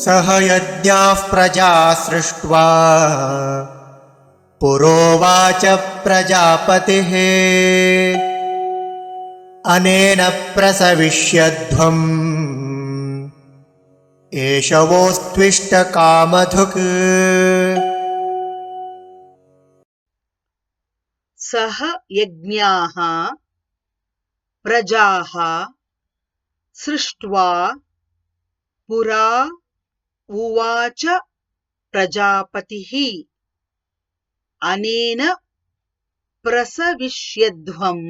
सह यज्ञाः प्रजा सृष्ट्वा पुरोवाच प्रजापतिः अनेन प्रसविष्यध्वम् एषवोस्त्विष्टकामधुक्। सह यज्ञाः प्रजाः सृष्ट्वा पुरा उवाच प्रजापतिः अनेन प्रसविष्यध्वम्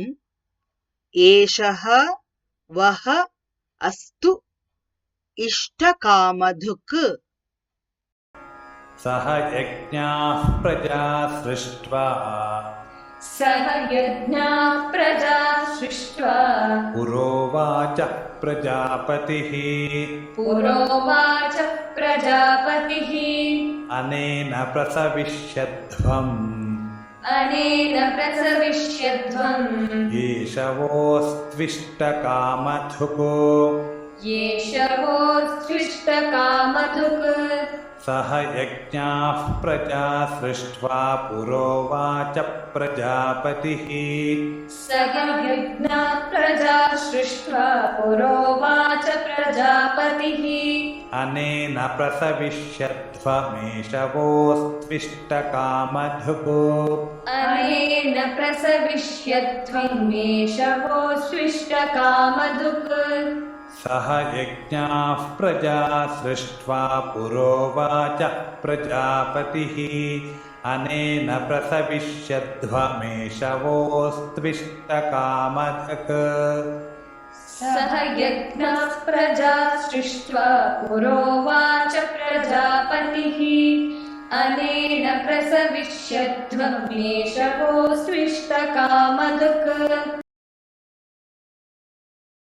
एषः वः अस्तु इष्टकामधुक्। सह यज्ञाः प्रजा सृष्ट्वा पुरोवाच प्रजापतिः अनेन प्रसविष्यध्वम् येषवोस्त्विष्टकामधुक्। सह यज्ञाः प्रजा सृष्ट्वा पुरोवाच प्रजापतिः अनेन प्रसविष्यध्वमेषवोस्त्विष्टकामधुक्। सह यज्ञाः प्रजा सृष्ट्वा पुरोवाच प्रजापतिः अनेन प्रसविष्यध्वमेषवोस्त्विष्टकामधुक्। सह यज्ञाः प्रजा सृष्ट्वा पुरोवाच प्रजापतिः अनेन प्रसविष्यध्वमेषवोस्त्विष्टकामधुक्।